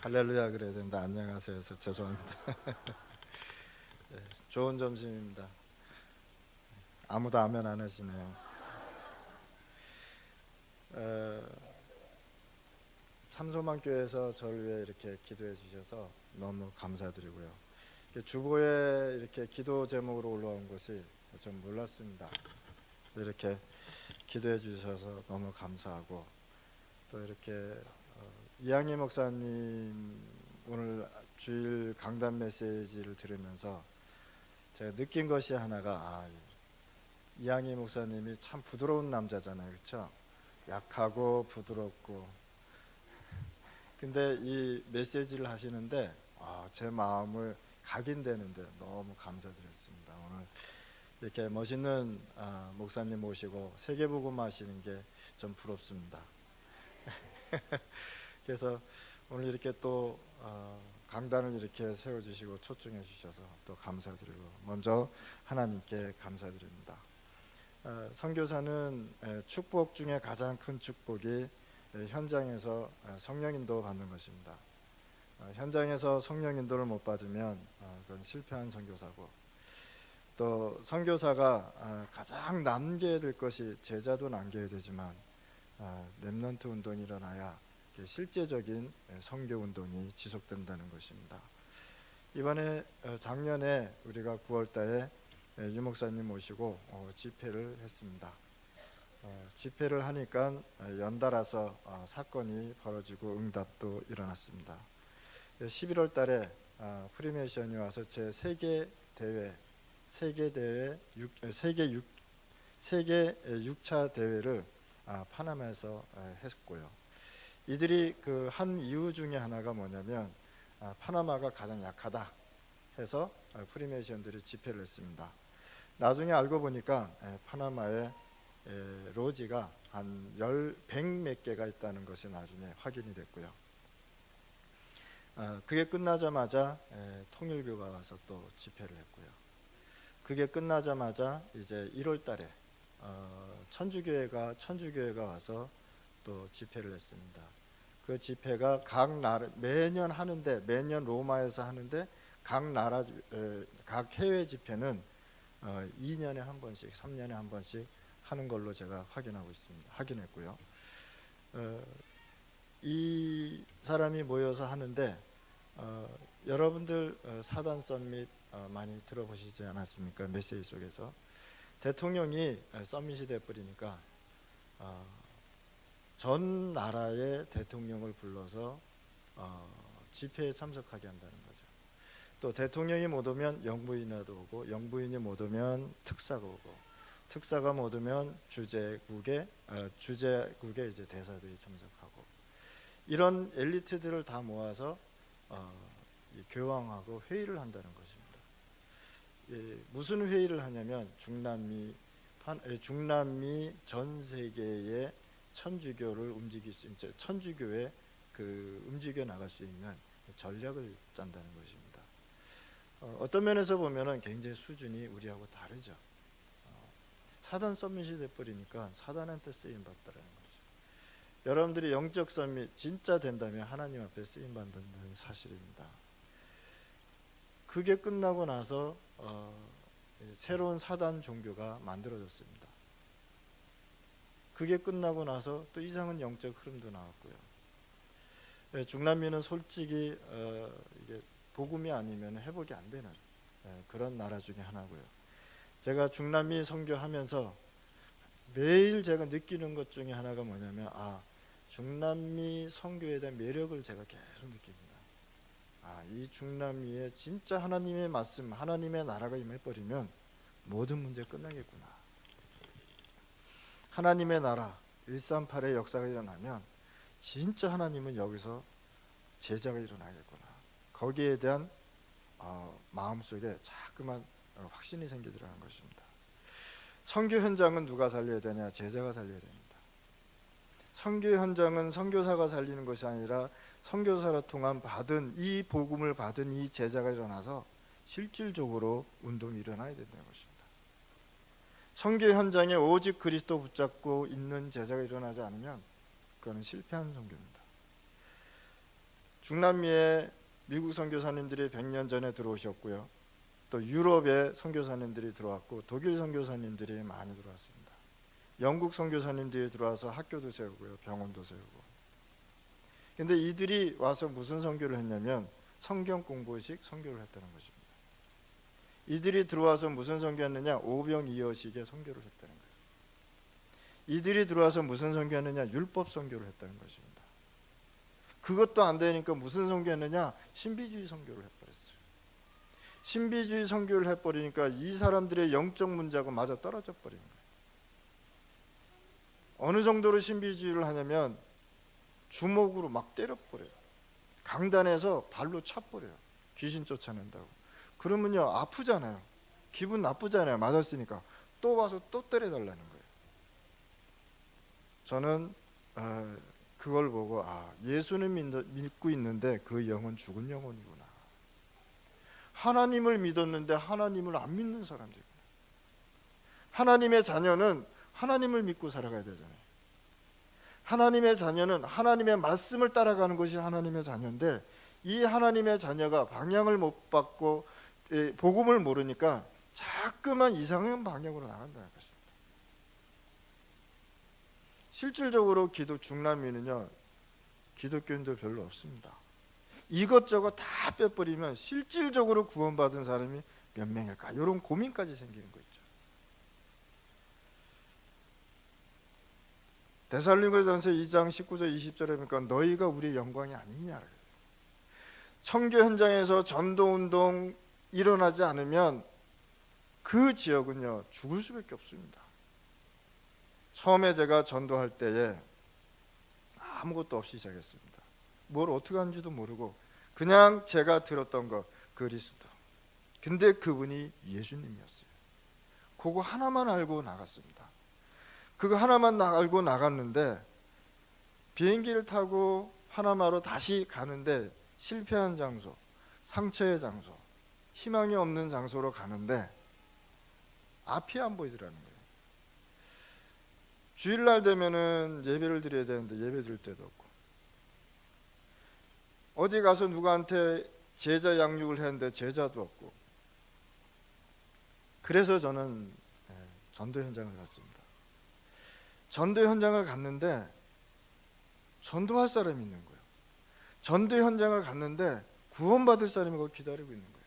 할렐루야 그래야 된다. 안녕하세요. 해서 죄송합니다. 네, 좋은 점심입니다. 아무도 아멘 안 하시네요. 참소만교회에서 저를 위해 이렇게 기도해 주셔서 너무 감사드리고요. 주보에 이렇게 기도 제목으로 올라온 것이 좀 몰랐습니다. 이렇게 기도해 주셔서 너무 감사하고, 또 이렇게 이양희 목사님 오늘 주일 강단 메시지를 들으면서 제가 느낀 것이 하나가, 이양희 목사님이 참 부드러운 남자잖아요, 그렇죠? 약하고 부드럽고. 근데 이 메시지를 하시는데 제 마음을 각인되는데 너무 감사드렸습니다. 오늘 이렇게 멋있는 목사님 모시고 세계복음 하시는 게 좀 부럽습니다. 그래서 오늘 이렇게 또 강단을 이렇게 세워주시고 초청해 주셔서 또 감사드리고, 먼저 하나님께 감사드립니다. 선교사는 축복 중에 가장 큰 축복이 현장에서 성령 인도 받는 것입니다. 현장에서 성령 인도를 못 받으면 그건 실패한 선교사고, 또 선교사가 가장 남겨야 될 것이, 제자도 남겨야 되지만 렘넌트 운동이 일어나야 실제적인 선교 운동이 지속된다는 것입니다. 이번에 작년에 우리가 9월달에 유 목사님 모시고 집회를 했습니다. 집회를 하니까 연달아서 사건이 벌어지고 응답도 일어났습니다. 11월 달에 프리메이션이 와서 제 세계 6차 대회를 파나마에서 했고요. 이들이 그 한 이유 중에 하나가 뭐냐면, 파나마가 가장 약하다 해서 프리메이션들이 집회를 했습니다. 나중에 알고 보니까 파나마에 로지가 한 100몇 개가 있다는 것이 나중에 확인이 됐고요. 그게 끝나자마자 통일교가 와서 또 집회를 했고요. 그게 끝나자마자 이제 1월 달에 천주교회가 와서 또 집회를 했습니다. 그 집회가 각 나라 매년 하는데, 매년 로마에서 하는데, 각 해외 집회는 2년에 한 번씩, 3년에 한 번씩 하는 걸로 제가 확인했고요. 이 사람이 모여서 하는데, 여러분들 사단 썸밋 많이 들어보시지 않았습니까? 메시지 속에서 대통령이 썸밋이 돼버리니까 전 나라의 대통령을 불러서 집회에 참석하게 한다는 거죠. 또 대통령이 못 오면 영부인이라도 오고, 영부인이 못 오면 특사가 오고, 특사가 못 오면 주재국의 이제 대사들이 참석하고, 이런 엘리트들을 다 모아서 교황하고 회의를 한다는 것입니다. 무슨 회의를 하냐면, 중남미 전 세계의 천주교를 움직일 수 있는, 천주교에 움직여 나갈 수 있는 전략을 짠다는 것입니다. 어떤 면에서 보면은 굉장히 수준이 우리하고 다르죠. 사단 서밋이 돼버리니까 사단한테 쓰임 받다라는 거죠. 여러분들이 영적 서밋 진짜 된다면 하나님 앞에 쓰임 받는다는 사실입니다. 그게 끝나고 나서 새로운 사단 종교가 만들어졌습니다. 그게 끝나고 나서 또 이상한 영적 흐름도 나왔고요. 중남미는 솔직히 이게 복음이 아니면 회복이 안 되는 그런 나라 중에 하나고요. 제가 중남미 선교하면서 매일 제가 느끼는 것 중에 하나가 뭐냐면, 중남미 선교에 대한 매력을 제가 계속 느낍니다. 이 중남미에 진짜 하나님의 말씀, 하나님의 나라가 임해버리면 모든 문제 끝나겠구나. 하나님의 나라 138의 역사가 일어나면 진짜 하나님은 여기서 제자가 일어나겠구나. 거기에 대한 마음속에 자꾸만 확신이 생기더라는 것입니다. 선교 현장은 누가 살려야 되냐? 제자가 살려야 됩니다. 선교 현장은 선교사가 살리는 것이 아니라 선교사를 통한 이 복음을 받은 이 제자가 일어나서 실질적으로 운동이 일어나야 된다는 것입니다. 선교 현장에 오직 그리스도 붙잡고 있는 제자가 일어나지 않으면 그거는 실패한 선교입니다. 중남미에 미국 선교사님들이 100년 전에 들어오셨고요. 또 유럽에 선교사님들이 들어왔고 독일 선교사님들이 많이 들어왔습니다. 영국 선교사님들이 들어와서 학교도 세우고요. 병원도 세우고. 근데 이들이 와서 무슨 선교를 했냐면 성경 공부식 선교를 했다는 것입니다. 이들이 들어와서 무슨 선교했느냐? 오병이어식의 선교를 했다는 거예요. 이들이 들어와서 무슨 선교했느냐? 율법 선교를 했다는 것입니다. 그것도 안 되니까 무슨 선교했느냐? 신비주의 선교를 해버렸어요. 신비주의 선교를 해버리니까 이 사람들의 영적 문제하고 맞아 떨어져 버린 거예요. 어느 정도로 신비주의를 하냐면 주먹으로 막 때려버려요. 강단에서 발로 차버려요. 귀신 쫓아낸다고. 그러면요 아프잖아요. 기분 나쁘잖아요. 맞았으니까 또 와서 또 때려달라는 거예요. 저는 그걸 보고 예수는 믿고 있는데 그 영은 죽은 영혼이구나. 하나님을 믿었는데 하나님을 안 믿는 사람들이구나. 하나님의 자녀는 하나님을 믿고 살아가야 되잖아요. 하나님의 자녀는 하나님의 말씀을 따라가는 것이 하나님의 자녀인데 이 하나님의 자녀가 방향을 못 받고 복음을 모르니까 자꾸만 이상한 방향으로 나간다는 것입니다. 실질적으로 중남미는요 기독교인도 별로 없습니다. 이것저것 다 빼버리면 실질적으로 구원받은 사람이 몇 명일까? 이런 고민까지 생기는 거 있죠. 데살로니가전서 2장 19절 20절에 보니까 너희가 우리의 영광이 아니냐. 청교 현장에서 전도운동 일어나지 않으면 그 지역은요 죽을 수밖에 없습니다. 처음에 제가 전도할 때에 아무것도 없이 시작했습니다. 뭘 어떻게 하는지도 모르고 그냥 제가 들었던 거 그리스도. 근데 그분이 예수님이었어요. 그거 하나만 알고 나갔습니다. 그거 하나만 알고 나갔는데 비행기를 타고 파나마로 다시 가는데 실패한 장소, 상처의 장소, 희망이 없는 장소로 가는데 앞이 안 보이더라는 거예요. 주일날 되면은 예배를 드려야 되는데 예배 드릴 때도 없고, 어디 가서 누구한테 제자 양육을 했는데 제자도 없고. 그래서 저는 전도 현장을 갔습니다. 전도 현장을 갔는데 전도할 사람이 있는 거예요. 전도 현장을 갔는데 구원받을 사람이 거기 기다리고 있는 거예요.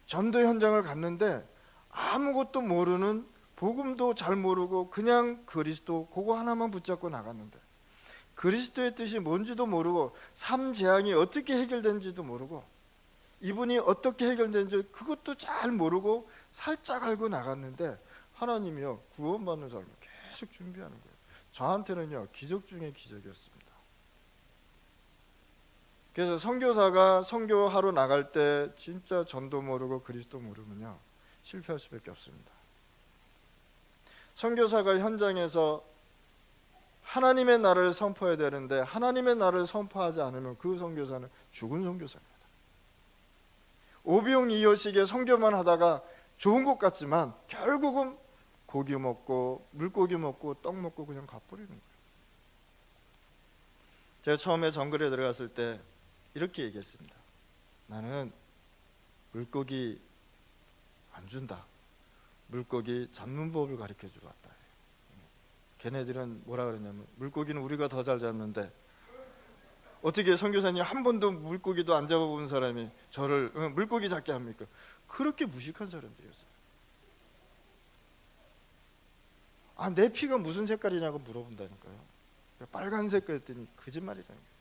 전도 현장을 갔는데 아무것도 모르는, 복음도 잘 모르고 그냥 그리스도 그거 하나만 붙잡고 나갔는데 그리스도의 뜻이 뭔지도 모르고 삶 재앙이 어떻게 해결된지도 모르고 이분이 어떻게 해결된지 그것도 잘 모르고 살짝 알고 나갔는데 하나님이요 구원받는 사람을 계속 준비하는 거예요. 저한테는요 기적 중에 기적이었습니다. 그래서 선교사가 선교하러 나갈 때 진짜 전도 모르고 그리스도 모르면요 실패할 수밖에 없습니다. 선교사가 현장에서 하나님의 나라를 선포해야 되는데 하나님의 나라를 선포하지 않으면 그 선교사는 죽은 선교사입니다. 오병이어식의 선교만 하다가 좋은 것 같지만 결국은 고기 먹고 물고기 먹고 떡 먹고 그냥 가버리는 거예요. 제가 처음에 정글에 들어갔을 때 이렇게 얘기했습니다. 나는 물고기 안 준다. 물고기 잡는 법을 가르쳐 주러 왔다. 걔네들은 뭐라 그러냐면 물고기는 우리가 더 잘 잡는데 어떻게 선교사님 한 번도 물고기도 안 잡아본 사람이 저를 물고기 잡게 합니까? 그렇게 무식한 사람들이었어요. 내 피가 무슨 색깔이냐고 물어본다니까요. 빨간색 그랬더니 거짓말이라는 거예요.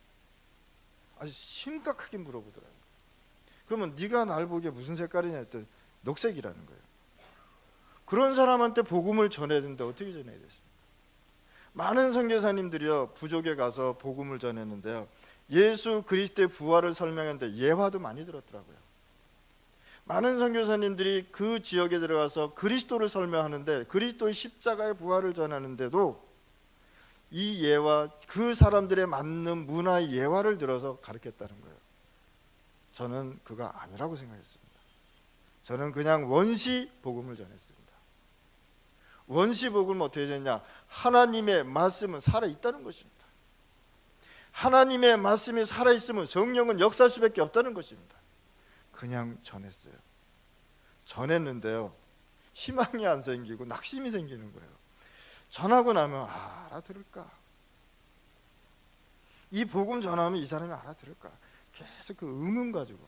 아주 심각하게 물어보더라고요. 그러면 네가 날 보기에 무슨 색깔이냐 했더니 녹색이라는 거예요. 그런 사람한테 복음을 전해야 되는데 어떻게 전해야 됐습니까? 많은 선교사님들이요 부족에 가서 복음을 전했는데요 예수 그리스도의 부활을 설명했는데 예화도 많이 들었더라고요. 많은 선교사님들이 그 지역에 들어가서 그리스도를 설명하는데 그리스도의 십자가의 부활을 전하는데도 이 예화, 그 사람들의 맞는 문화의 예화를 들어서 가르쳤다는 거예요. 저는 그거 아니라고 생각했습니다. 저는 그냥 원시 복음을 전했습니다. 원시 복음은 어떻게 되냐? 하나님의 말씀은 살아있다는 것입니다. 하나님의 말씀이 살아있으면 성령은 역사할 수밖에 없다는 것입니다. 그냥 전했어요. 전했는데요, 희망이 안 생기고 낙심이 생기는 거예요. 전하고 나면 알아들을까? 이 복음 전하면 이 사람이 알아들을까? 계속 그 의문 가지고.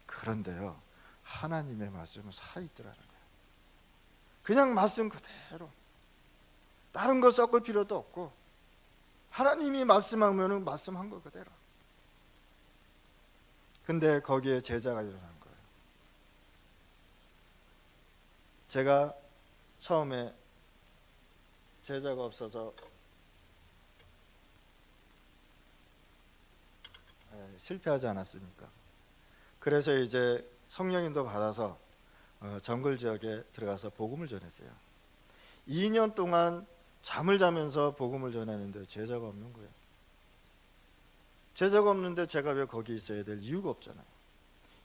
그런데요, 하나님의 말씀은 살아있더라는 거예요. 그냥 말씀 그대로, 다른 거 섞을 필요도 없고, 하나님이 말씀하면 말씀한 거 그대로. 근데 거기에 제자가 일어난 거예요. 제가 처음에 제자가 없어서 실패하지 않았습니까? 그래서 이제 성령님도 받아서 정글 지역에 들어가서 복음을 전했어요. 2년 동안 잠을 자면서 복음을 전했는데 제자가 없는 거예요. 제자가 없는데 제가 왜 거기 있어야 될 이유가 없잖아요.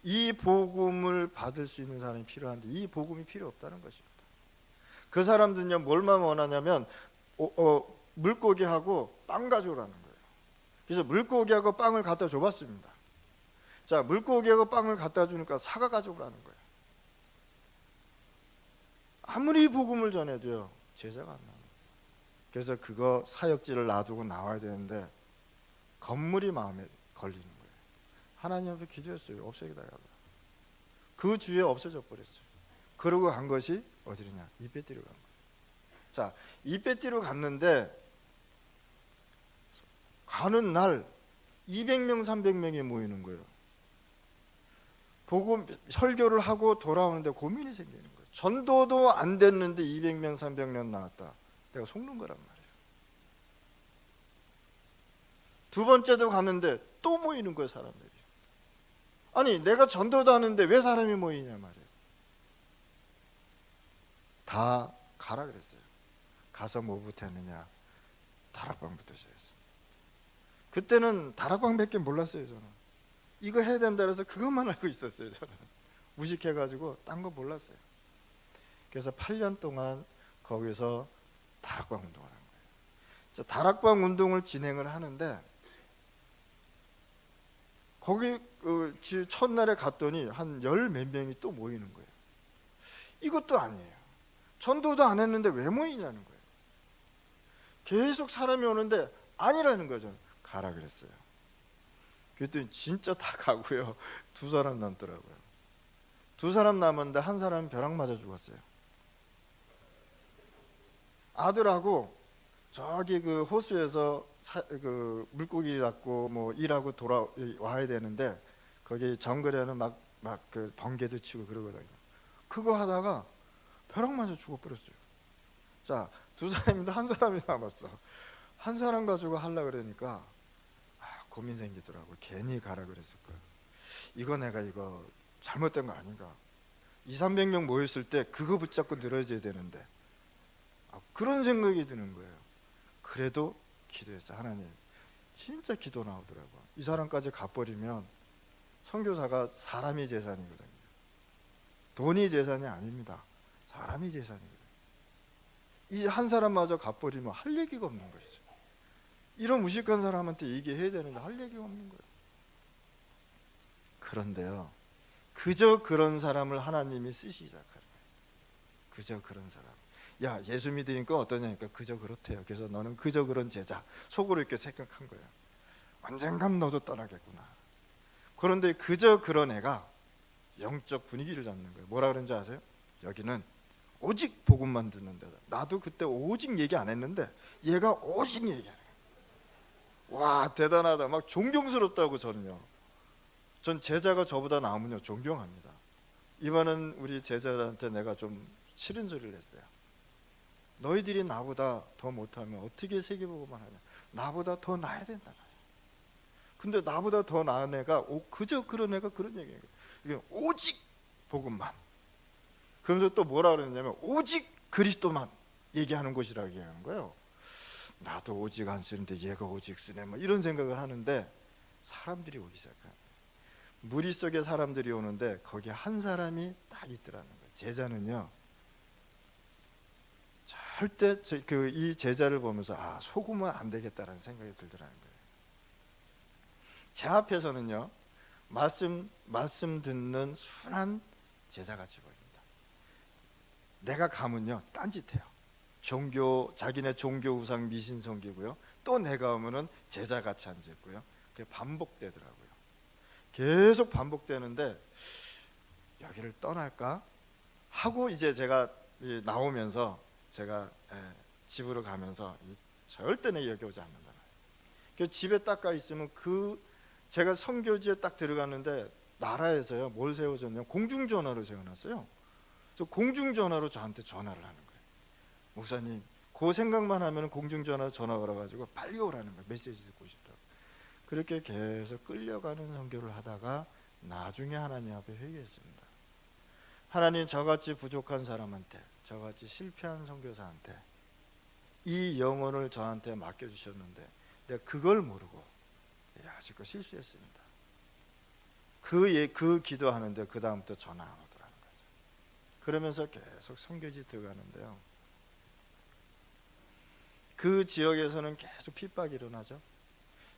이 복음을 받을 수 있는 사람이 필요한데 이 복음이 필요 없다는 것입니다. 그 사람들은요, 뭘만 원하냐면 물고기하고 빵 가져오라는 거예요. 그래서 물고기하고 빵을 갖다 줘봤습니다. 자, 물고기하고 빵을 갖다 주니까 사과 가져오라는 거예요. 아무리 복음을 전해도요, 제자가 안 나와요. 그래서 그거 사역지를 놔두고 나와야 되는데 건물이 마음에 걸리는 거예요. 하나님 앞에 기도했어요. 없애게 달라고. 그 주에 없어져 버렸어요. 그러고 간 것이 어디냐? 이베띠로 간 거예요. 자, 이베띠로 갔는데 가는 날 200명 300명이 모이는 거예요. 복음 설교를 하고 돌아오는데 고민이 생기는 거예요. 전도도 안 됐는데 200명 300명 나왔다. 내가 속는 거란 말이에요. 두 번째도 갔는데 또 모이는 거예요, 사람들이. 아니, 내가 전도도 하는데 왜 사람이 모이냐 말이에요. 다 가라 그랬어요. 가서 뭐부터 했느냐? 다락방부터 시작했어요. 그때는 다락방밖에 몰랐어요. 저는 이거 해야 된다 그래서 그것만 알고 있었어요. 저는 무식해가지고 딴 거 몰랐어요. 그래서 8년 동안 거기서 다락방 운동을 한 거예요. 다락방 운동을 진행을 하는데 거기 첫날에 갔더니 한 열 몇 명이 또 모이는 거예요. 이것도 아니에요. 전도도 안 했는데 왜 모이냐는 거예요. 계속 사람이 오는데 아니라는 거죠. 가라 그랬어요. 그랬더니 진짜 다 가고요. 두 사람 남더라고요. 두 사람 남았는데 한 사람은 벼락 맞아 죽었어요. 아들하고 저기 그 호수에서 그 물고기 잡고 뭐 일하고 돌아와야 되는데 거기 정글에는 막 그 번개도 치고 그러거든요. 그거 하다가 벼락 맞아 죽어버렸어요. 자, 두 사람인데 한 사람이 남았어. 한 사람 가지고 하려고 그러니까 고민 생기더라고. 괜히 가라 그랬을 거예요. 이거 잘못된 거 아닌가. 200~300명 모였을 때 그거 붙잡고 늘어져야 되는데 그런 생각이 드는 거예요. 그래도 기도했어. 하나님, 진짜 기도 나오더라고요. 이 사람까지 가버리면 선교사가 사람이 재산이거든요. 돈이 재산이 아닙니다. 사람이 재산이거든요. 이 한 사람마저 가버리면 할 얘기가 없는 거죠. 이런 무식한 사람한테 얘기해야 되는데 할 얘기가 없는 거예요. 그런데요, 그저 그런 사람을 하나님이 쓰시기 시작하는 거예요. 그저 그런 사람. 야, 예수 믿으니까 어떠냐니까 그저 그렇대요. 그래서 너는 그저 그런 제자. 속으로 이렇게 생각한 거예요. 언젠간 너도 떠나겠구나. 그런데 그저 그런 애가 영적 분위기를 잡는 거예요. 뭐라 그런지 아세요? 여기는 오직 복음만 듣는 데다. 나도 그때 오직 얘기 안 했는데 얘가 오직 얘기하는 거예요. 와, 대단하다. 막 존경스럽다고. 저는요, 전 제자가 저보다 나오면요 존경합니다. 이번엔 우리 제자들한테 내가 좀 싫은 소리를 했어요. 너희들이 나보다 더 못하면 어떻게 세계복음만 하냐. 나보다 더 나아야 된다. 근데 나보다 더 나은 애가 그저 그런 애가 그런 얘기예요. 이게 오직 복음만. 그러면서 또 뭐라 그러냐면 오직 그리스도만 얘기하는 곳이라고 얘기하는 거예요. 나도 오직 안 쓰는데 얘가 오직 쓰네, 뭐 이런 생각을 하는데 사람들이 오기 시작해요. 무리 속에 사람들이 오는데 거기에 한 사람이 딱 있더라는 거예요. 제자는요, 절대 이 제자를 보면서 속으면 안 되겠다라는 생각이 들더라는 거예요. 제 앞에서는요 말씀 듣는 순한 제자같이 보입니다. 내가 가면요 딴짓해요. 자기네 종교 우상 미신 섬기고요. 또 내가 오면은 제자같이 앉아있고요. 그게 반복되더라고요. 계속 반복되는데 여기를 떠날까 하고 이제 제가 나오면서 제가 집으로 가면서 절대 내 여기 오지 않는다. 그래서 집에 딱 가 있으면 제가 선교지에 딱 들어갔는데 나라에서요 뭘 세워줬냐면 공중전화로 세워놨어요. 그래서 공중전화로 저한테 전화를 하는 거예요. 목사님, 그 생각만 하면 공중전화 전화 걸어가지고 빨리 오라는 거예요. 메시지 듣고 싶다고. 그렇게 계속 끌려가는 선교를 하다가 나중에 하나님 앞에 회개했습니다. 하나님, 저같이 부족한 사람한테, 저같이 실패한 선교사한테 이 영혼을 저한테 맡겨주셨는데 내가 그걸 모르고 아직도 실수했습니다. 그 기도하는데 그 다음부터 전화 안 오더라는 거죠. 그러면서 계속 선교지 들어가는데요, 그 지역에서는 계속 핍박이 일어나죠.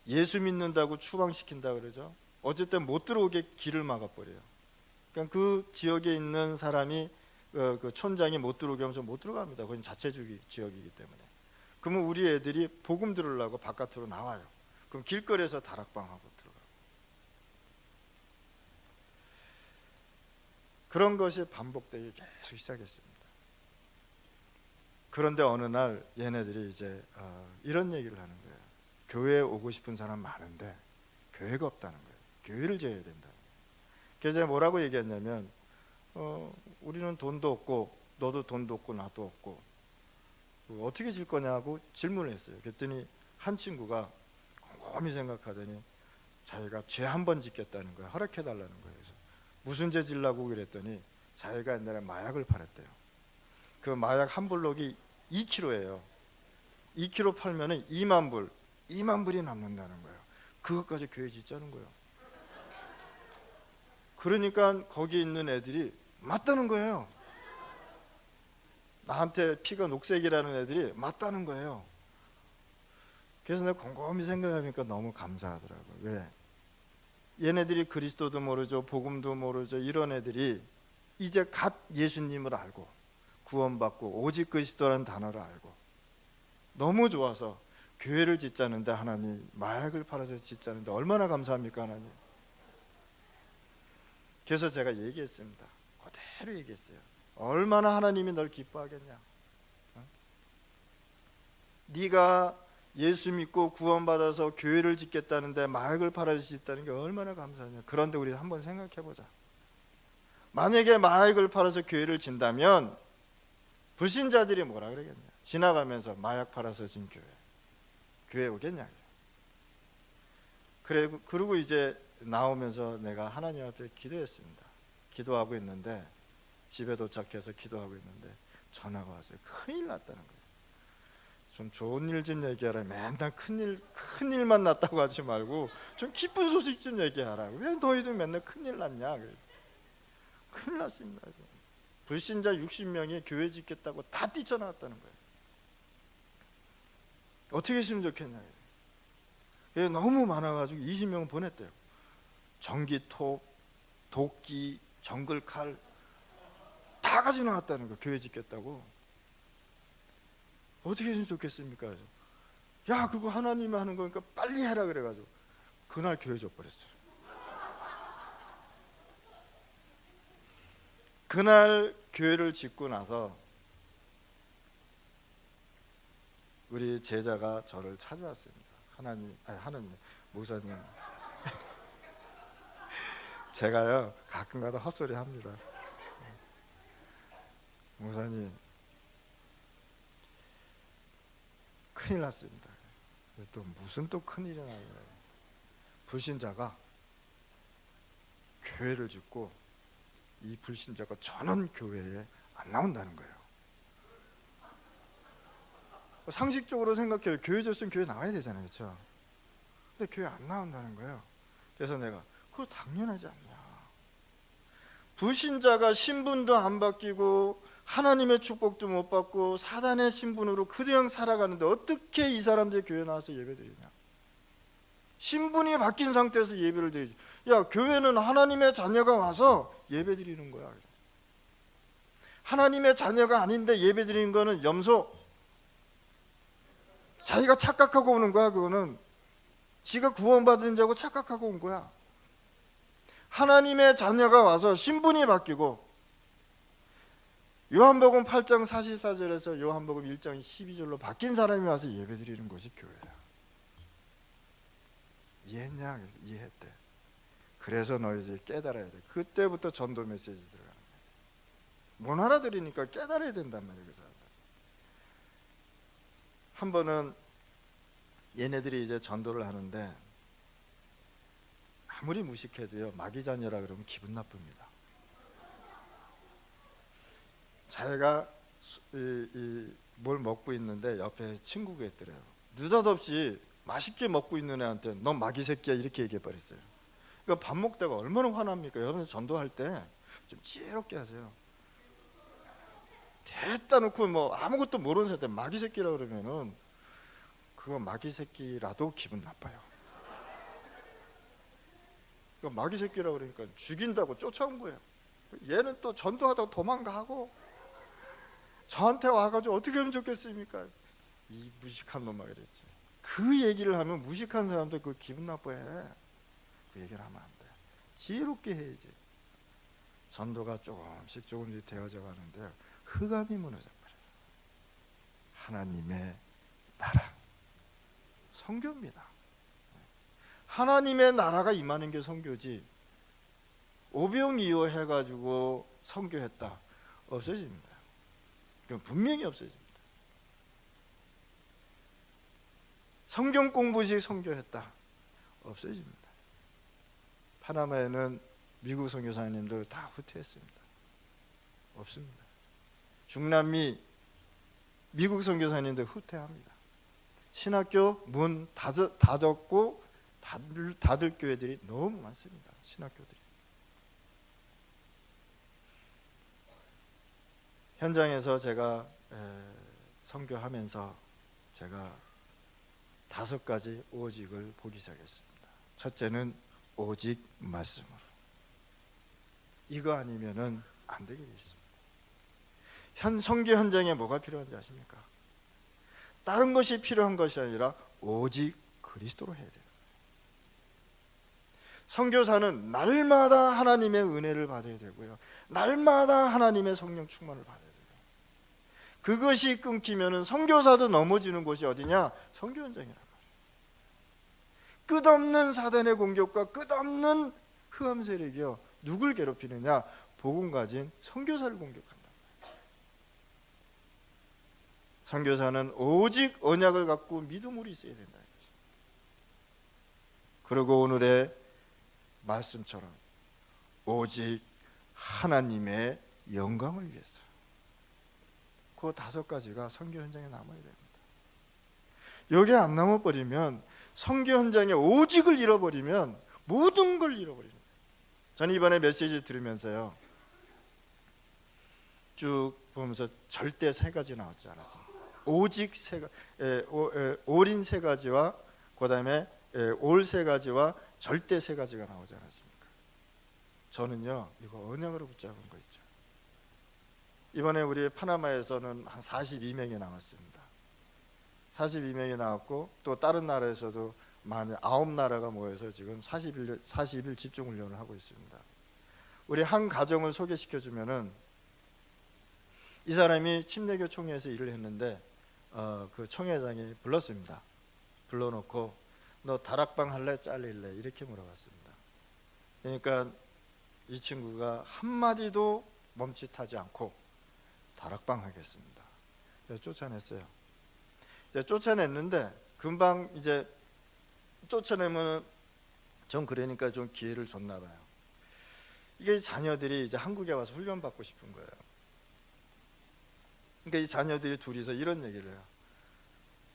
예수 믿는다고 추방시킨다 그러죠. 어쨌든 못 들어오게 길을 막아버려요. 그러니까 그 지역에 있는 사람이 그 촌장이 못 들어오게 하면 못 들어갑니다. 그건 자체주의 지역이기 때문에. 그러면 우리 애들이 복음 들으려고 바깥으로 나와요. 그럼 길거리에서 다락방하고 들어가고. 그런 것이 반복되기 계속 시작했습니다. 그런데 어느 날 얘네들이 이제 이런 얘기를 하는 거예요. 교회에 오고 싶은 사람 많은데 교회가 없다는 거예요. 교회를 지어야 된다. 그래서 제가 뭐라고 얘기했냐면 우리는 돈도 없고 너도 돈도 없고 나도 없고 어떻게 질 거냐고 질문을 했어요. 그랬더니 한 친구가 곰곰이 생각하더니 자기가 죄 한 번 짓겠다는 거예요. 허락해달라는 거예요. 그래서 무슨 죄 지려고 그랬더니 자기가 옛날에 마약을 팔았대요. 그 마약 한 블록이 2kg예요. 2kg 팔면은 2만 불이 남는다는 거예요. 그것까지 교회 짓자는 거예요. 그러니까 거기 있는 애들이 맞다는 거예요. 나한테 피가 녹색이라는 애들이 맞다는 거예요. 그래서 내가 곰곰이 생각하니까 너무 감사하더라고요. 왜? 얘네들이 그리스도도 모르죠, 복음도 모르죠. 이런 애들이 이제 갓 예수님을 알고 구원받고 오직 그리스도라는 단어를 알고 너무 좋아서 교회를 짓자는데, 하나님 마약을 팔아서 짓자는데 얼마나 감사합니까 하나님. 그래서 제가 얘기했습니다. 그대로 얘기했어요. 얼마나 하나님이 널 기뻐하겠냐. 네가 예수 믿고 구원받아서 교회를 짓겠다는데 마약을 팔아서 짓다는 게 얼마나 감사하냐. 그런데 우리 한번 생각해보자. 만약에 마약을 팔아서 교회를 짓다면 불신자들이 뭐라 그러겠냐. 지나가면서 마약 팔아서 진 교회 오겠냐. 그리고 이제 나오면서 내가 하나님 앞에 기도했습니다. 기도하고 있는데, 집에 도착해서 기도하고 있는데 전화가 왔어요. 큰일 났다는 거예요. 좀 좋은 일 좀 얘기하라. 맨날 큰일만 났다고 하지 말고 좀 기쁜 소식 좀 얘기하라. 왜 너희들 맨날 큰일 났냐. 그래서 큰일 났습니다. 불신자 60명이 교회 짓겠다고 다 뛰쳐나왔다는 거예요. 어떻게 했으면 좋겠냐. 너무 많아가지고 20명 보냈대요. 전기톱, 도끼, 정글칼 다 가지고 나왔다는 거예요. 교회 짓겠다고. 어떻게 했으면 좋겠습니까? 그래서 야, 그거 하나님이 하는 거니까 빨리 해라 그래가지고 그날 교회 줘버렸어요. 그날 교회를 짓고 나서 우리 제자가 저를 찾아왔습니다. 하나님, 목사님. 제가요 가끔가다 헛소리 합니다. 목사님, 큰일 났습니다. 또 무슨 또 큰일이 나는 거예요. 불신자가 교회를 짓고 이 불신자가 전원 교회에 안 나온다는 거예요. 상식적으로 생각해요. 교회 졌으면 교회 나와야 되잖아요, 그렇죠? 근데 교회 안 나온다는 거예요. 그래서 내가 그거 당연하지 않냐. 불신자가 신분도 안 바뀌고 하나님의 축복도 못 받고 사단의 신분으로 그냥 살아가는데 어떻게 이 사람들이 교회 나와서 예배드리냐. 신분이 바뀐 상태에서 예배를 드리지. 야, 교회는 하나님의 자녀가 와서 예배 드리는 거야. 하나님의 자녀가 아닌데 예배 드리는 거는 염소. 자기가 착각하고 오는 거야. 그거는 지가 구원받은 자고 착각하고 온 거야. 하나님의 자녀가 와서 신분이 바뀌고, 요한복음 8장 44절에서 요한복음 1장 12절로 바뀐 사람이 와서 예배 드리는 것이 교회야. 이해했냐? 이해했대. 그래서 너희들이 깨달아야 돼. 그때부터 전도 메시지 들어가는 거야. 못 알아들으니까 깨달아야 된단 말이야. 그 사람들. 한 번은 얘네들이 이제 전도를 하는데 아무리 무식해도요, 마귀자녀라 그러면 기분 나쁩니다. 자기가 뭘 먹고 있는데 옆에 친구가 있더래요. 느닷없이 맛있게 먹고 있는 애한테 넌 마귀 새끼야 이렇게 얘기해 버렸어요. 그러니까 밥 먹다가 얼마나 화납니까? 여러분 전도할 때 좀 지혜롭게 하세요. 됐다 놓고 뭐 아무것도 모르는 사람한테 마귀 새끼라 그러면은 그거 마귀 새끼라도 기분 나빠요. 마귀 새끼라 그러니까 죽인다고 쫓아온 거예요. 얘는 또 전도하다가 도망가고 저한테 와가지고 어떻게 하면 좋겠습니까? 이 무식한 놈아 그랬지. 그 얘기를 하면 무식한 사람들 그 기분 나빠해. 그 얘기를 하면 안 돼. 지혜롭게 해야지. 전도가 조금씩 되어져 가는데 흑암이 무너져 버려요. 하나님의 나라, 선교입니다. 하나님의 나라가 임하는 게 선교지. 오병이어 해가지고 선교했다 없어집니다. 그건 분명히 없어집니다. 성경 공부식 선교했다 없어집니다. 파나마에는 미국 선교사님들 다 후퇴했습니다. 없습니다. 중남미 미국 선교사님들 후퇴합니다. 신학교 문 닫았고 닫을 교회들이 너무 많습니다. 신학교들이. 현장에서 제가 선교하면서 제가 5가지 오직을 보기 시작했습니다. 첫째는 오직 말씀으로. 이거 아니면은 안 되게 돼 있습니다. 선교 현장에 뭐가 필요한지 아십니까? 다른 것이 필요한 것이 아니라 오직 그리스도로 해야 돼요. 선교사는 날마다 하나님의 은혜를 받아야 되고요, 날마다 하나님의 성령 충만을 받아야 돼요. 그것이 끊기면은 선교사도 넘어지는 곳이 어디냐? 선교 현장이란 말이에요. 끝없는 사단의 공격과 끝없는 흑암 세력이요, 누굴 괴롭히느냐? 복음 가진 선교사를 공격한다. 선교사는 오직 언약을 갖고 믿음으로 있어야 된다. 그리고 오늘의 말씀처럼 오직 하나님의 영광을 위해서. 그 5가지가 선교 현장에 남아야 됩니다. 여기 안 남아버리면, 선교 현장에 오직을 잃어버리면 모든 걸 잃어버리는 거예요. 저는 이번에 메시지 들으면서요, 쭉 보면서 절대 3가지 나왔지 않았습니까? 오직 올인 3가지와 그 다음에 올 3가지와 절대 3가지가 나오지 않았습니까? 저는요, 이거 언약으로 붙잡은 거 있죠. 이번에 우리 파나마에서는 한 42명이 나왔습니다. 42명이 나왔고, 또 다른 나라에서도 9나라가 모여서 지금 40일 집중훈련을 하고 있습니다. 우리 한 가정을 소개시켜 주면은, 이 사람이 침례교 총회에서 일을 했는데 그 총회장이 불렀습니다. 불러놓고 너 다락방 할래 잘릴래 이렇게 물어봤습니다. 그러니까 이 친구가 한마디도 멈칫하지 않고 다락방 하겠습니다. 그래서 쫓아냈어요. 이제 쫓아냈는데 금방 이제 쫓아내면 좀 그러니까 좀 기회를 줬나 봐요. 이게 자녀들이 이제 한국에 와서 훈련 받고 싶은 거예요. 그러니까 이 자녀들이 둘이서 이런 얘기를 해요.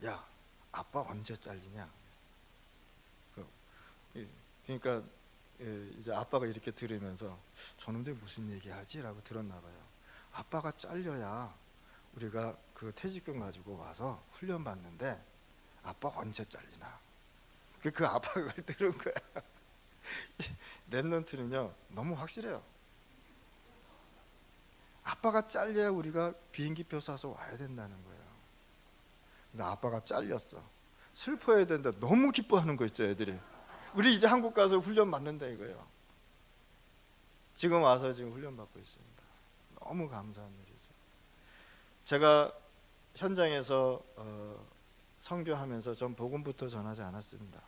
야, 아빠 언제 잘리냐? 그러니까 이제 아빠가 이렇게 들으면서 저놈들 무슨 얘기하지? 라고 들었나 봐요. 아빠가 잘려야 우리가 그 퇴직금 가지고 와서 훈련 받는데 아빠 언제 잘리나? 그 아빠가 그걸 들은 거야. 랩런트는요 너무 확실해요. 아빠가 잘려야 우리가 비행기표 사서 와야 된다는 거예요. 근데 아빠가 잘렸어. 슬퍼해야 된다. 너무 기뻐하는 거 있죠, 애들이. 우리 이제 한국 가서 훈련 받는다 이거예요. 지금 와서 지금 훈련 받고 있습니다. 너무 감사한 일이죠. 제가 현장에서 선교하면서 전 복음부터 전하지 않았습니다.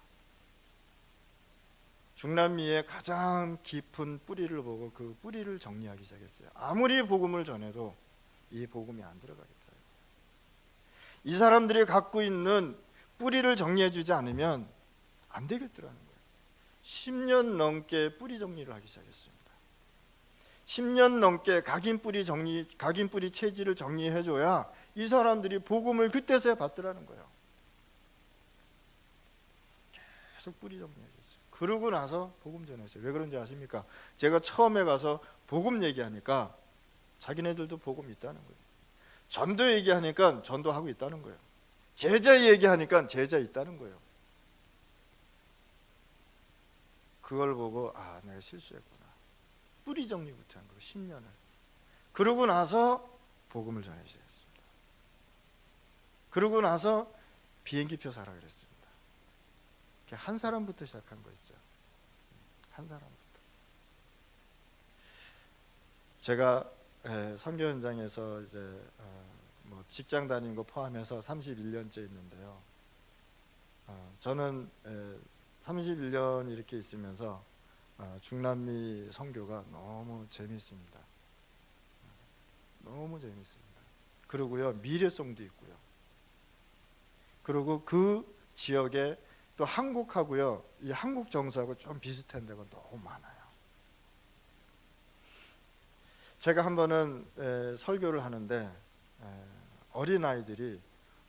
중남미의 가장 깊은 뿌리를 보고 그 뿌리를 정리하기 시작했어요. 아무리 복음을 전해도 이 복음이 안 들어가겠다. 이 사람들이 갖고 있는 뿌리를 정리해 주지 않으면 안 되겠더라는 거예요. 10년 넘게 뿌리 정리를 하기 시작했습니다. 10년 넘게 각인 뿌리 체질을 정리해 줘야 이 사람들이 복음을 그때서야 받더라는 거예요. 계속 뿌리 정리해 줬어요. 그러고 나서 복음 전했어요. 왜 그런지 아십니까? 제가 처음에 가서 복음 얘기하니까 자기네들도 복음 있다는 거예요. 전도 얘기하니까 전도하고 있다는 거예요. 제자 얘기하니까 제자 있다는 거예요. 그걸 보고 아, 내가 실수했구나. 뿌리 정리부터 한 거예요. 10년을. 그러고 나서 복음을 전하기 시작했습니다. 그러고 나서 비행기표 사라 그랬습니다. 한 사람부터 시작한 거 있죠. 한 사람부터. 제가 선교 현장에서 이제 뭐 직장 다닌 거 포함해서 31년째 있는데요. 저는 31년 이렇게 있으면서 중남미 선교가 너무 재밌습니다. 너무 재밌습니다. 그리고요 미래성도 있고요. 그리고 그 지역에 또 한국하고요, 이 한국 정서하고 좀 비슷한 데가 너무 많아요. 제가 한 번은 설교를 하는데 어린아이들이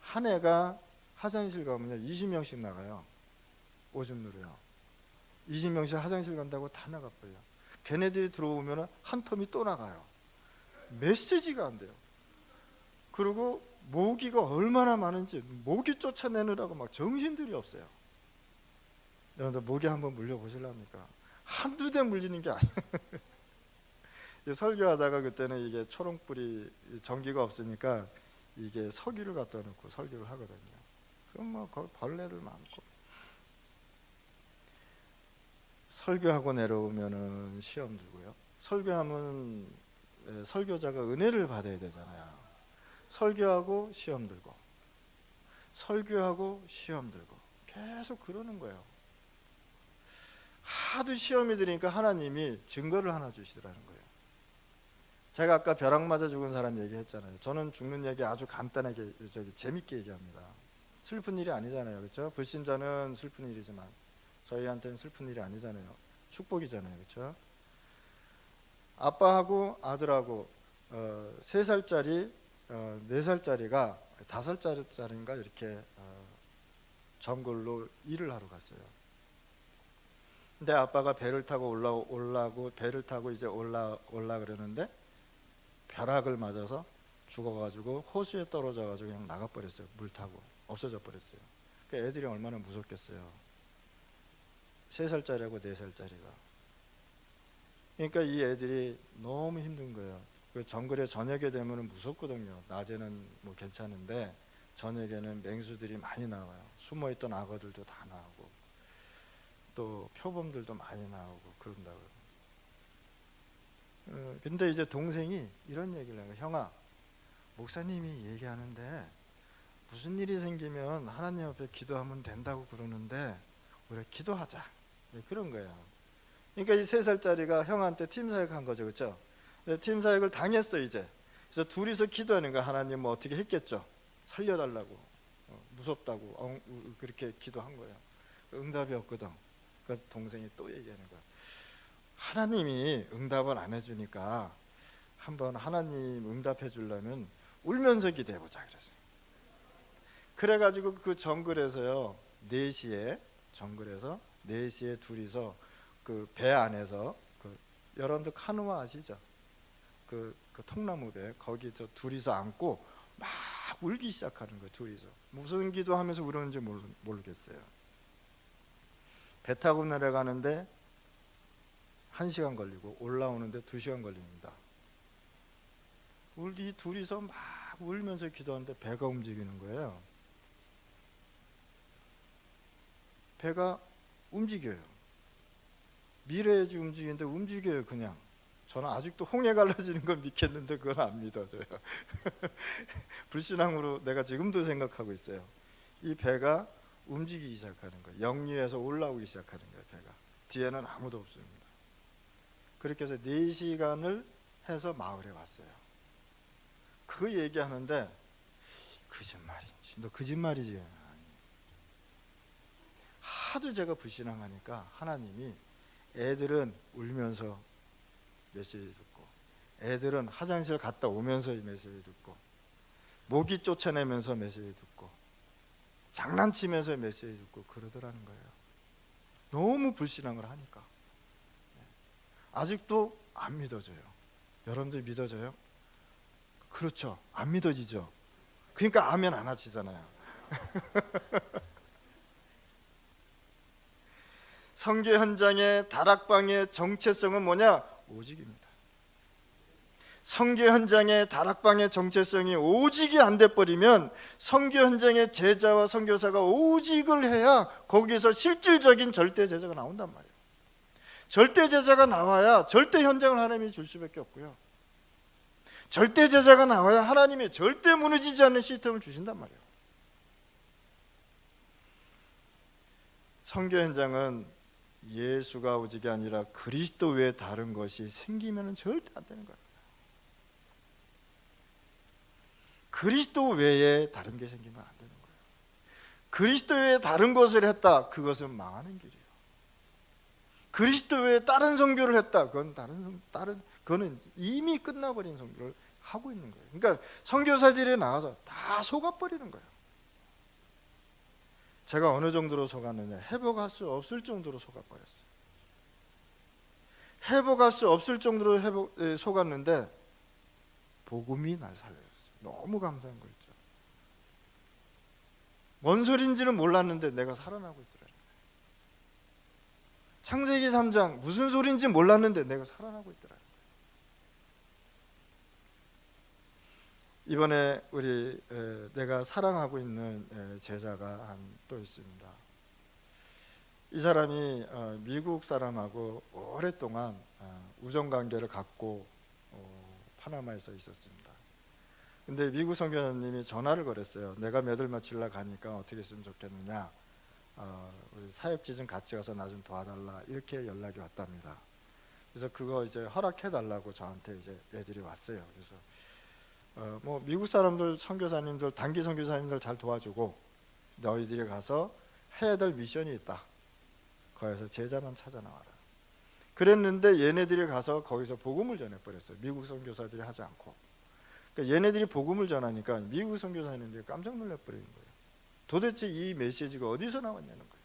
한 해가 화장실 가면요 20명씩 나가요. 오줌누로요. 20명씩 화장실 간다고 다 나가버려요. 걔네들이 들어오면 한 텀이 또 나가요. 메시지가 안 돼요. 그리고 모기가 얼마나 많은지 모기 쫓아내느라고 막 정신들이 없어요. 여러분들 모기 한번 물려보실랍니까? 한두 대 물리는 게 아니에요. 설교하다가 그때는 이게 초롱불이 전기가 없으니까 이게 석유를 갖다 놓고 설교를 하거든요. 그럼 뭐 거기 벌레들 많고. 설교하고 내려오면은 시험 들고요. 설교하면 설교자가 은혜를 받아야 되잖아요. 설교하고 시험 들고, 설교하고 시험 들고 계속 그러는 거예요. 하도 시험이 들으니까 하나님이 증거를 하나 주시더라는 거예요. 제가 아까 벼락 맞아 죽은 사람 얘기했잖아요. 저는 죽는 얘기 아주 간단하게 재밌게 얘기합니다. 슬픈 일이 아니잖아요, 그렇죠? 불신자는 슬픈 일이지만 저희한테는 슬픈 일이 아니잖아요. 축복이잖아요, 그렇죠? 아빠하고 아들하고 3살짜리, 4살짜리가 5살짜리인가 이렇게 정글로 일을 하러 갔어요. 근데 아빠가 배를 타고 올라고 배를 타고 이제 올라 그러는데 벼락을 맞아서 죽어가지고 호수에 떨어져가지고 그냥 나가버렸어요. 물 타고 없어져 버렸어요. 그러니까 애들이 얼마나 무섭겠어요. 3살짜리하고 4살짜리가. 그러니까 이 애들이 너무 힘든 거예요. 그 정글에 저녁에 되면 무섭거든요. 낮에는 뭐 괜찮은데 저녁에는 맹수들이 많이 나와요. 숨어있던 악어들도 다 나오고 또 표범들도 많이 나오고 그런다고요. 근데 이제 동생이 이런 얘기를 해요. 형아, 목사님이 얘기하는데 무슨 일이 생기면 하나님 앞에 기도하면 된다고 그러는데 우리 기도하자. 그런 거예요. 그러니까 이 3살짜리가 형한테 팀사역 한 거죠, 그렇죠? 팀사역을 당했어 이제. 그래서 둘이서 기도하는 거야. 하나님 뭐 어떻게 했겠죠. 살려달라고, 무섭다고 그렇게 기도한 거예요. 응답이 없거든. 그 동생이 또 얘기하는 거야. 하나님이 응답을 안 해주니까 한번 하나님 응답해 주려면 울면서 기도해보자 그랬어요. 그래가지고 그 정글에서요 4시에 정글에서 4시에 둘이서 그 배 안에서 여러분들 카누아 아시죠? 그 통나무 배 거기 저 둘이서 앉고 막 울기 시작하는 거예요. 둘이서 무슨 기도하면서 울었는지 모르겠어요. 배 타고 내려가는데 1시간 걸리고 올라오는데 2시간 걸립니다. 이 둘이서 막 울면서 기도하는데 배가 움직이는 거예요. 배가 움직여요. 미래에지 움직이는데 움직여요. 그냥 저는 아직도 홍해 갈라지는 건 믿겠는데 그건 안 믿어져요. 불신앙으로 내가 지금도 생각하고 있어요. 이 배가 움직이기 시작하는 거예요. 역류에서 올라오기 시작하는 거예요. 배가 뒤에는 아무도 없습니다. 그렇게 해서 4시간을 해서 마을에 왔어요. 그 얘기하는데 거짓말인지 너 거짓말이지. 하도 제가 불신앙하니까 하나님이 애들은 울면서 메시지 듣고, 애들은 화장실 갔다 오면서 메시지 듣고, 모기 쫓아내면서 메시지 듣고, 장난치면서 메시지 듣고 그러더라는 거예요. 너무 불신앙을 하니까. 아직도 안 믿어져요. 여러분들 믿어져요? 그렇죠. 안 믿어지죠. 그러니까 아멘 안 하시잖아요. 선교 현장의 다락방의 정체성은 뭐냐? 오직입니다. 선교 현장의 다락방의 정체성이 오직이 안 돼버리면 선교 현장의 제자와 선교사가 오직을 해야 거기서 실질적인 절대 제자가 나온단 말이에요. 절대 제자가 나와야 절대 현장을 하나님이 줄 수밖에 없고요. 절대 제자가 나와야 하나님이 절대 무너지지 않는 시스템을 주신단 말이에요. 선교 현장은 예수가 오직이 아니라 그리스도 외에 다른 것이 생기면 절대 안 되는 거예요. 그리스도 외에 다른 게 생기면 안 되는 거예요. 그리스도 외에 다른 것을 했다, 그것은 망하는 길이에요. 그리스도 외에 다른 선교를 했다, 그거는 이미 끝나버린 선교를 하고 있는 거예요. 그러니까 선교사들이 나와서 다 속아버리는 거예요. 제가 어느 정도로 속았느냐, 회복할 수 없을 정도로 속아버렸어요. 회복할 수 없을 정도로 속았는데 복음이 날 살려줬어요. 너무 감사한 거 있죠. 뭔 소린지는 몰랐는데 내가 살아나고 있더라고요. 창세기 3장 무슨 소린지 몰랐는데 내가 살아나고 있더라고요. 이번에 내가 사랑하고 있는 제자가 또 있습니다. 이 사람이 미국 사람하고 오랫동안 우정관계를 갖고 파나마에서 있었습니다. 근데 미국 선교사님이 전화를 걸었어요. 내가 몇 월 며칠 가니까 어떻게 했으면 좋겠느냐, 우리 사역지 좀 같이 가서 나 좀 도와달라, 이렇게 연락이 왔답니다. 그래서 그거 이제 허락해달라고 저한테 이제 애들이 왔어요. 그래서 뭐 미국 사람들 선교사님들, 단기 선교사님들 잘 도와주고 너희들이 가서 해야 될 미션이 있다. 거기서 제자만 찾아 나와라. 그랬는데 얘네들이 가서 거기서 복음을 전해버렸어요. 미국 선교사들이 하지 않고. 그러니까 얘네들이 복음을 전하니까 미국 선교사님들이 깜짝 놀라버리는 거예요. 도대체 이 메시지가 어디서 나왔냐는 거예요.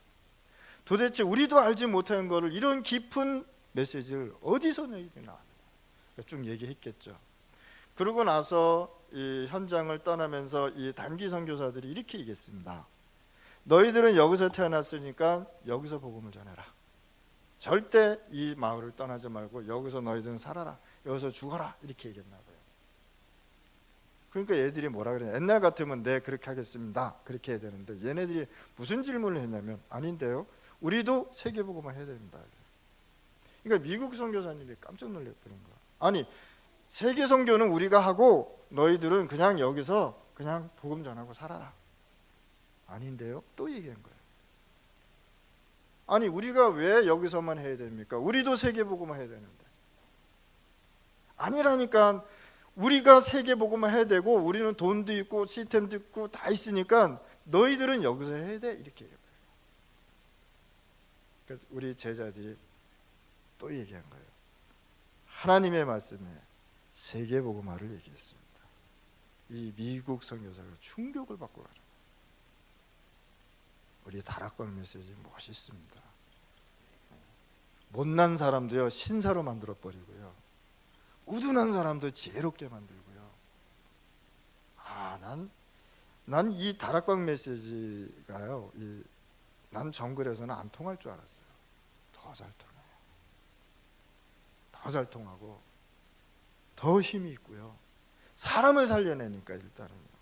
도대체 우리도 알지 못하는 거를, 이런 깊은 메시지를 어디서 너희들이 나왔느냐. 그러니까 쭉 얘기했겠죠. 그러고 나서 이 현장을 떠나면서 이 단기 선교사들이 이렇게 얘기했습니다. 너희들은 여기서 태어났으니까 여기서 복음을 전해라. 절대 이 마을을 떠나지 말고 여기서 너희들은 살아라. 여기서 죽어라. 이렇게 얘기했나 봐요. 그러니까 얘들이 뭐라 그래요? 옛날 같으면 네 그렇게 하겠습니다, 그렇게 해야 되는데 얘네들이 무슨 질문을 했냐면, 아닌데요, 우리도 세계복음을 해야 됩니다. 그러니까 미국 선교사님이 깜짝 놀랐다는 거야. 아니, 세계 선교는 우리가 하고 너희들은 그냥 여기서 그냥 복음 전하고 살아라. 아닌데요? 또 얘기한 거예요. 아니, 우리가 왜 여기서만 해야 됩니까? 우리도 세계복음을 해야 되는데. 아니라니까. 우리가 세계복음을 해야 되고 우리는 돈도 있고 시스템도 있고 다 있으니까 너희들은 여기서 해야 돼, 이렇게 얘기해요. 그래서 우리 제자들이 또 얘기한 거예요. 하나님의 말씀에 세계복음화를 얘기했습니다. 이 미국 선교사가 충격을 받고 가는 거예요. 우리 다락방 메시지 멋있습니다. 못난 사람도요 신사로 만들어버리고요, 우둔한 사람도 지혜롭게 만들고요. 난 이 다락방 메시지가요, 난 정글에서는 안 통할 줄 알았어요. 더 잘 통해요. 더 잘 통하고 더 힘이 있고요. 사람을 살려내니까 일단은요.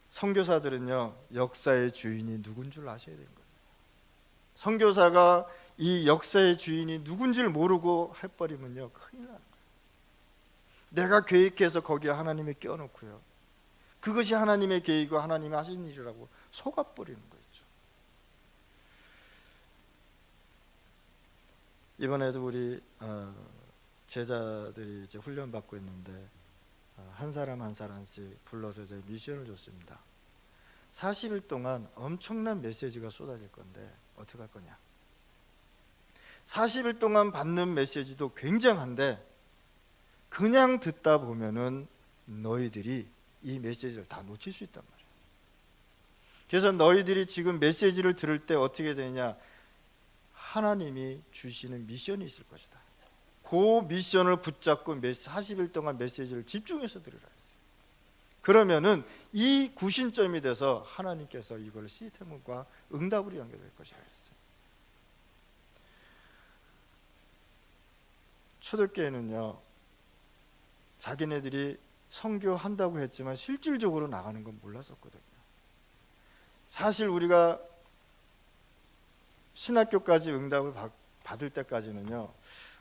선교사들은요, 역사의 주인이 누군 줄 아셔야 되는 거예요. 선교사가 이 역사의 주인이 누군지를 모르고 해버리면요, 큰일 나는 거예요. 내가 계획해서 거기에 하나님을 껴놓고요, 그것이 하나님의 계획이고 하나님이 하신 일이라고 속아버리는 거죠. 이번에도 우리 제자들이 이제 훈련 받고 있는데 한 사람 한 사람씩 불러서 이제 미션을 줬습니다. 40일 동안 엄청난 메시지가 쏟아질 건데 어떻게 할 거냐. 40일 동안 받는 메시지도 굉장한데 그냥 듣다 보면은 너희들이 이 메시지를 다 놓칠 수 있단 말이에요. 그래서 너희들이 지금 메시지를 들을 때 어떻게 되냐, 하나님이 주시는 미션이 있을 것이다. 그 미션을 붙잡고 40일 동안 메시지를 집중해서 들으라 했어요. 그러면은 이 구심점이 돼서 하나님께서 이걸 시스템과 응답으로 연결될 것이라 했어요. 초대교회는요, 자기네들이 선교한다고 했지만 실질적으로 나가는 건 몰랐었거든요. 사실 우리가 신학교까지 응답을 받을 때까지는요,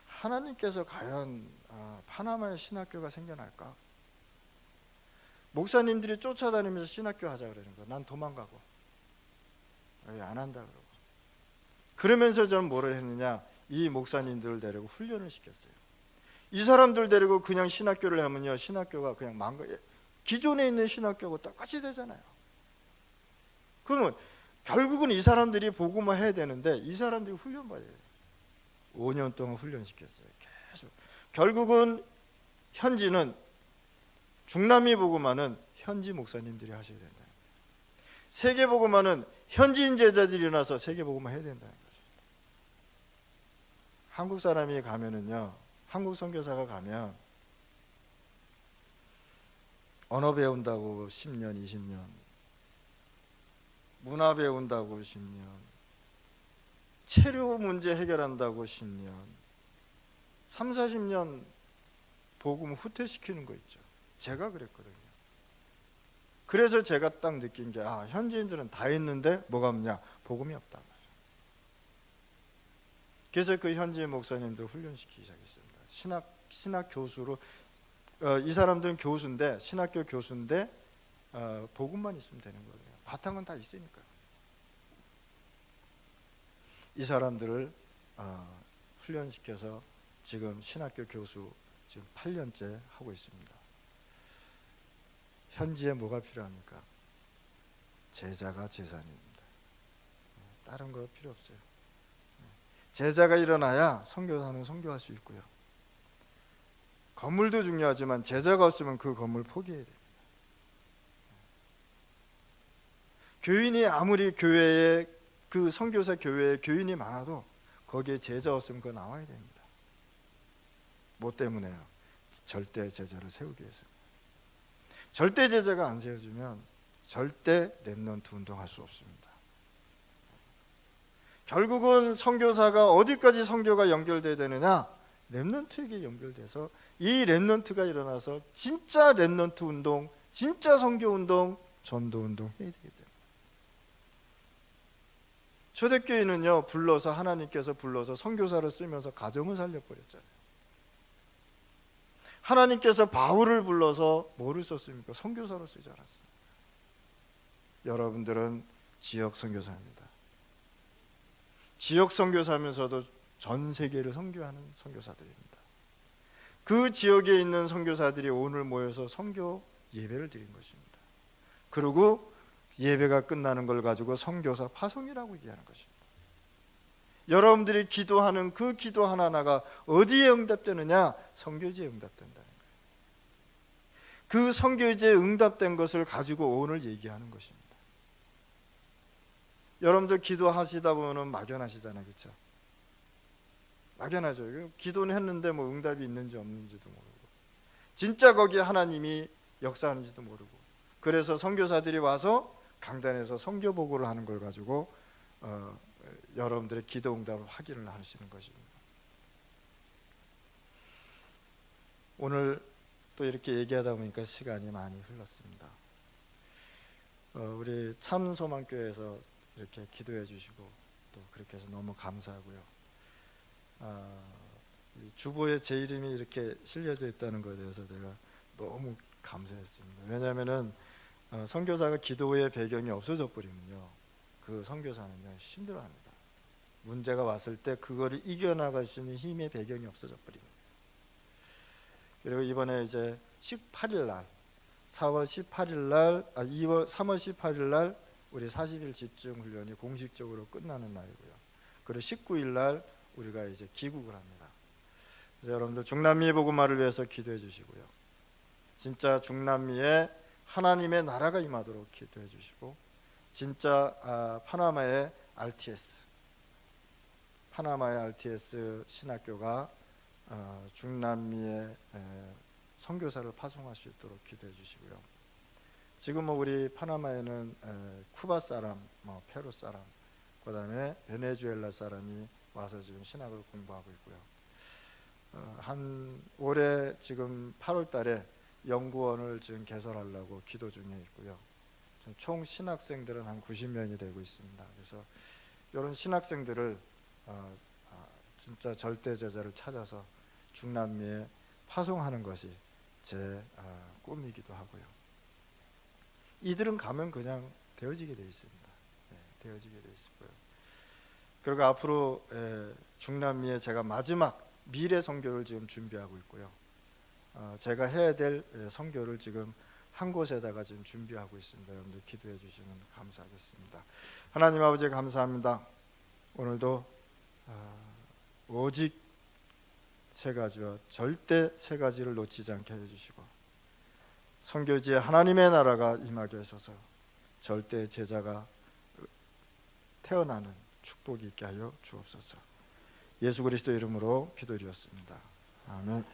하나님께서 과연 파나마에 신학교가 생겨날까? 목사님들이 쫓아다니면서 신학교 하자 그러는 거예요. 난 도망가고 왜 안 한다 그러고. 그러면서 저는 뭐를 했느냐, 이 목사님들을 데리고 훈련을 시켰어요. 이 사람들 데리고 그냥 신학교를 하면요, 신학교가 그냥 기존에 있는 신학교하고 똑같이 되잖아요. 그러면 결국은 이 사람들이 복음화 해야 되는데 이 사람들이 훈련받아야 돼요. 5년 동안 훈련시켰어요. 계속. 결국은 현지는 중남미 복음화는 현지 목사님들이 하셔야 된다는 거예요. 세계 복음화는 현지인 제자들이 일어나서 세계 복음화 해야 된다는 거죠. 한국 사람이 가면은요, 한국 선교사가 가면 언어 배운다고 10년, 20년, 문화 배운다고 10년, 체류 문제 해결한다고 10년, 3, 40년 복음 후퇴시키는 거 있죠. 제가 그랬거든요. 그래서 제가 딱 느낀 게, 현지인들은 다 있는데 뭐가 없냐? 복음이 없다. 그래서 그 현지 목사님들 훈련시키기 시작했습니다. 신학 교수로, 이 사람들은 교수인데, 신학교 교수인데 복음만 있으면 되는 거예요. 바탕은 다 있으니까. 이 사람들을 훈련시켜서 지금 신학교 교수 지금 8년째 하고 있습니다. 현지에 뭐가 필요합니까? 제자가 재산입니다. 다른 거 필요 없어요. 제자가 일어나야 선교사는 선교할 수 있고요. 건물도 중요하지만 제자가 없으면 그 건물 포기해야 됩니다. 교인이 아무리 교회에, 그 선교사 교회에 교인이 많아도 거기에 제자 없으면 그거 나와야 됩니다. 뭐 때문에요? 절대 제자를 세우기 위해서. 절대 제자가 안 세워주면 절대 렘넌트 운동할 수 없습니다. 결국은 선교사가 어디까지 선교가 연결돼야 되느냐? 렘넌트에게 연결돼서 이 렘넌트가 일어나서 진짜 렘넌트 운동, 진짜 선교 운동, 전도 운동 해야 되기 때문에. 초대교회는요, 하나님께서 불러서 선교사를 쓰면서 가정을 살려버렸잖아요. 하나님께서 바울을 불러서 뭐를 썼습니까? 선교사로 쓰지 않았어요. 여러분들은 지역 선교사입니다. 지역 선교사면서도 전 세계를 선교하는 선교사들입니다. 그 지역에 있는 선교사들이 오늘 모여서 선교 예배를 드린 것입니다. 그리고 예배가 끝나는 걸 가지고 선교사 파송이라고 얘기하는 것입니다. 여러분들이 기도하는 그 기도 하나하나가 어디에 응답되느냐? 선교지에 응답된다는 거예요. 그 선교지에 응답된 것을 가지고 오늘 얘기하는 것입니다. 여러분들 기도하시다 보면 막연하시잖아요, 그렇죠? 막연하죠. 기도는 했는데 뭐 응답이 있는지 없는지도 모르고, 진짜 거기에 하나님이 역사하는지도 모르고. 그래서 선교사들이 와서 강단에서 선교 보고를 하는 걸 가지고 여러분들의 기도 응답을 확인을 하시는 것입니다. 오늘 또 이렇게 얘기하다 보니까 시간이 많이 흘렀습니다. 우리 참소망교회에서 이렇게 기도해 주시고 또 그렇게 해서 너무 감사하고요. 이 주보에 제 이름이 이렇게 실려져 있다는 것에 대해서 제가 너무 감사했습니다. 왜냐하면은 선교사가 기도의 배경이 없어져 버리면요, 그 선교사는요 힘들어합니다. 문제가 왔을 때 그거를 이겨나갈 수 있는 힘의 배경이 없어져 버립니다. 그리고 이번에 이제 18일 날 3월 18일 날 우리 40일 집중 훈련이 공식적으로 끝나는 날이고요. 그리고 19일 날 우리가 이제 귀국을 합니다. 그래서 여러분들 중남미 복음화를 위해서 기도해 주시고요. 진짜 중남미에 하나님의 나라가 임하도록 기도해 주시고, 진짜 파나마의 RTS 신학교가 중남미에 선교사를 파송할 수 있도록 기도해 주시고요. 지금 우리 파나마에는 쿠바 사람, 페루 사람, 그다음에 베네수엘라 사람이 와서 지금 신학을 공부하고 있고요. 한 올해 지금 8월 달에 연구원을 지금 개설하려고 기도 중에 있고요. 총 신학생들은 한 90명이 되고 있습니다. 그래서 이런 신학생들을 진짜 절대 제자를 찾아서 중남미에 파송하는 것이 제 꿈이기도 하고요. 이들은 가면 그냥 되어지게 되어 있습니다. 되어지게 되어 있고요. 그리고 앞으로 중남미에 제가 마지막 미래 선교를 지금 준비하고 있고요. 제가 해야 될 선교를 지금 한 곳에다가 지금 준비하고 있습니다. 여러분들 기도해 주시면 감사하겠습니다. 하나님 아버지 감사합니다. 오늘도 오직 세 가지와 절대 세 가지를 놓치지 않게 해주시고, 선교지에 하나님의 나라가 임하게 하셔서 절대 제자가 태어나는 축복이 있게 하여 주옵소서. 예수 그리스도 이름으로 기도드렸습니다. 아멘.